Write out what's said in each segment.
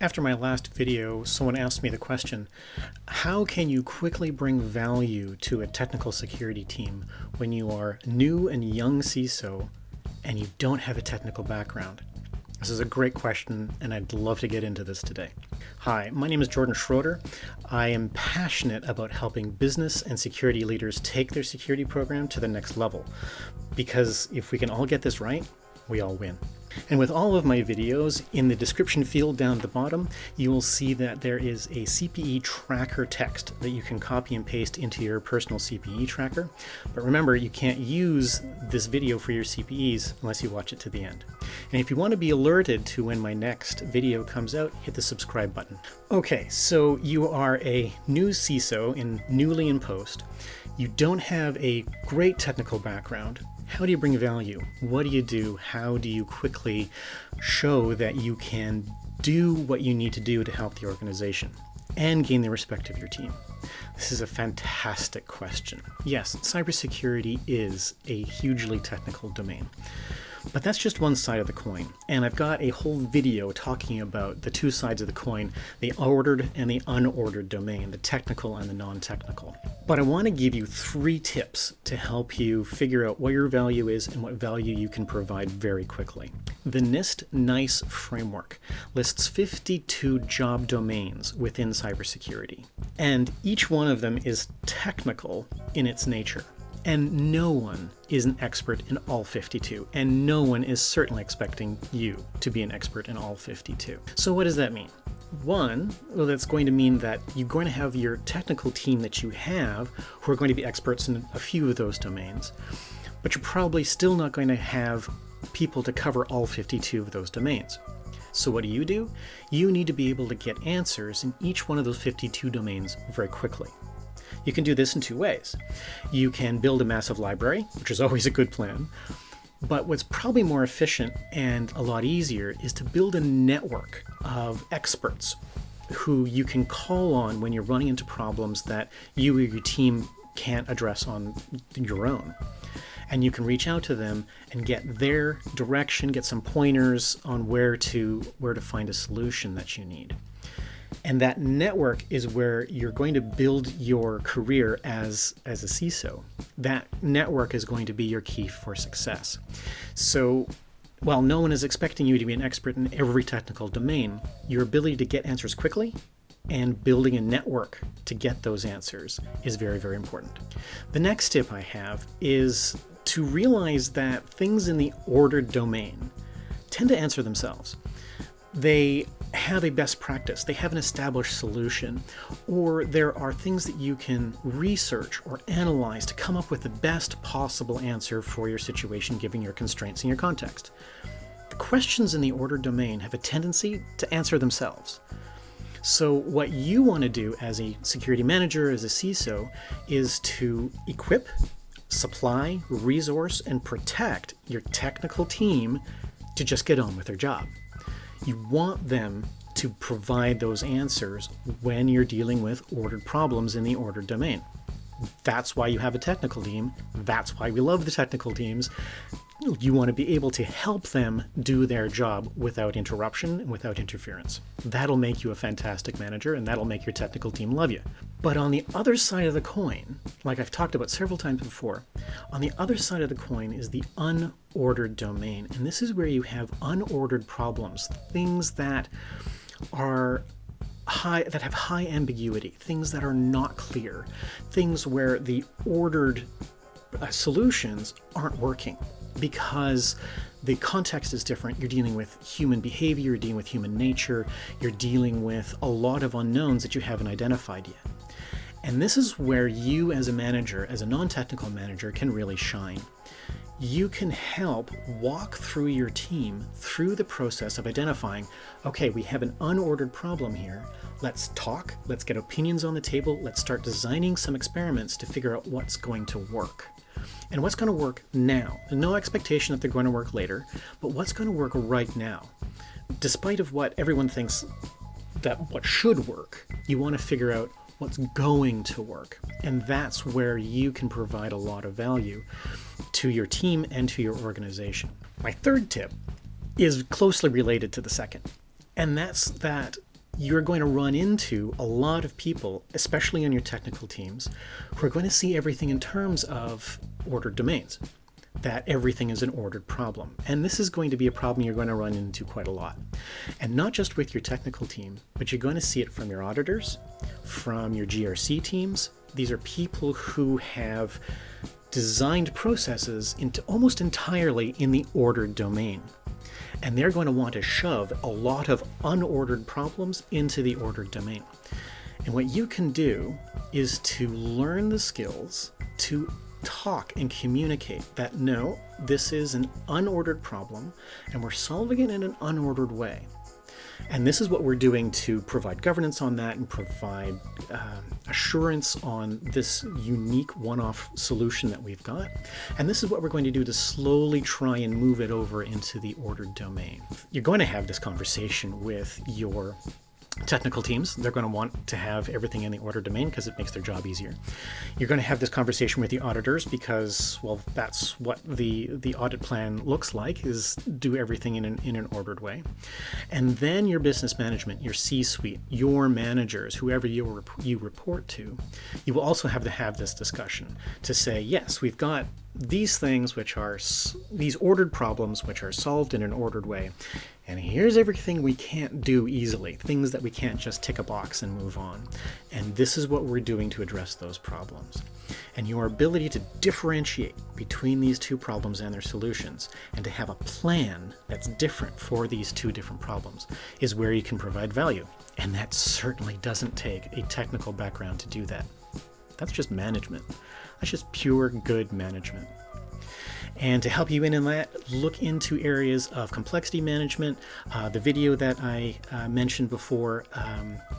After my last video, someone asked me the question, how can you quickly bring value to a technical security team when you are new and young CISO and you don't have a technical background? This is a great question, and I'd love to get into this today. Hi, my name is Jordan Schroeder. I am passionate about helping business and security leaders take their security program to the next level, because if we can all get this right, we all win. And with all of my videos, in the description field down at the bottom, you will see that there is a CPE tracker text that you can copy and paste into your personal CPE tracker. But remember, you can't use this video for your CPEs unless you watch it to the end. And if you want to be alerted to when my next video comes out, hit the subscribe button. Okay, so you are a new CISO, newly in post. You don't have a great technical background. How do you bring value? What do you do? How do you quickly show that you can do what you need to do to help the organization and gain the respect of your team? This is a fantastic question. Yes, cybersecurity is a hugely technical domain. But that's just one side of the coin, and I've got a whole video talking about the two sides of the coin, the ordered and the unordered domain, the technical and the non-technical. But I want to give you 3 tips to help you figure out what your value is and what value you can provide very quickly. The NIST NICE framework lists 52 job domains within cybersecurity, and each one of them is technical in its nature. And no one is an expert in all 52, and no one is certainly expecting you to be an expert in all 52. So what does that mean? One, well, that's going to mean that you're going to have your technical team that you have who are going to be experts in a few of those domains, but you're probably still not going to have people to cover all 52 of those domains. So what do? You need to be able to get answers in each one of those 52 domains very quickly. You can do this in 2 ways. You can build a massive library, which is always a good plan, but what's probably more efficient and a lot easier is to build a network of experts who you can call on when you're running into problems that you or your team can't address on your own. And you can reach out to them and get their direction, get some pointers on where to find a solution that you need. And that network is where you're going to build your career as a CISO. That network is going to be your key for success. So while no one is expecting you to be an expert in every technical domain, your ability to get answers quickly and building a network to get those answers is very, very important. The next tip I have is to realize that things in the ordered domain tend to answer themselves. They have a best practice, they have an established solution, or there are things that you can research or analyze to come up with the best possible answer for your situation given your constraints and your context. The questions in the ordered domain have a tendency to answer themselves. So what you want to do as a security manager, as a CISO, is to equip, supply, resource, and protect your technical team to just get on with their job. You want them to provide those answers when you're dealing with ordered problems in the ordered domain. That's why you have a technical team. That's why we love the technical teams. You want to be able to help them do their job without interruption and without interference. That'll make you a fantastic manager, and that'll make your technical team love you. But on the other side of the coin, like I've talked about several times before, on the other side of the coin is the unordered domain. And this is where you have unordered problems, things that are that have high ambiguity, things that are not clear, things where the ordered solutions aren't working because the context is different. You're dealing with human behavior, you're dealing with human nature, you're dealing with a lot of unknowns that you haven't identified yet. And this is where you as a manager, as a non-technical manager, can really shine. You can help walk through your team through the process of identifying, okay, we have an unordered problem here. Let's talk, let's get opinions on the table, let's start designing some experiments to figure out what's going to work. And what's going to work now. No expectation that they're going to work later, but what's going to work right now. Despite of what everyone thinks that what should work, you want to figure out what's going to work. And that's where you can provide a lot of value to your team and to your organization. My third tip is closely related to the second, and that's that you're going to run into a lot of people, especially on your technical teams, who are going to see everything in terms of ordered domains, that everything is an ordered problem. And this is going to be a problem you're going to run into quite a lot. And not just with your technical team, but you're going to see it from your auditors, from your GRC teams. These are people who have designed processes into almost entirely in the ordered domain. And they're going to want to shove a lot of unordered problems into the ordered domain. And what you can do is to learn the skills to talk and communicate that no, this is an unordered problem and we're solving it in an unordered way. And this is what we're doing to provide governance on that and provide assurance on this unique one-off solution that we've got. And this is what we're going to do to slowly try and move it over into the ordered domain. You're going to have this conversation with your technical teams. They're going to want to have everything in the ordered domain because it makes their job easier. You're going to have this conversation with the auditors because, well, that's what the audit plan looks like, is do everything in an ordered way. And then your business management, your C-suite, your managers, whoever you report to, you will also have to have this discussion to say, yes, we've got these things which are these ordered problems which are solved in an ordered way. And here's everything we can't do easily, things that we can't just tick a box and move on. And this is what we're doing to address those problems. And your ability to differentiate between these two problems and their solutions, and to have a plan that's different for these two different problems, is where you can provide value. And that certainly doesn't take a technical background to do that. That's just management. That's just pure good management. And to help you in that, look into areas of complexity management. The video that I mentioned before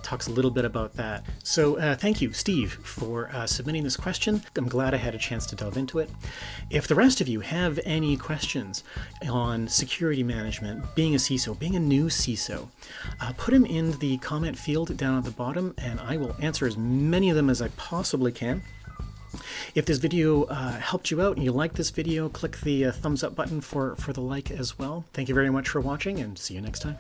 talks a little bit about that. So thank you, Steve, for submitting this question. I'm glad I had a chance to delve into it. If the rest of you have any questions on security management, being a CISO, being a new CISO, put them in the comment field down at the bottom, and I will answer as many of them as I possibly can. If this video helped you out and you like this video, click the thumbs up button for the like as well. Thank you very much for watching, and see you next time.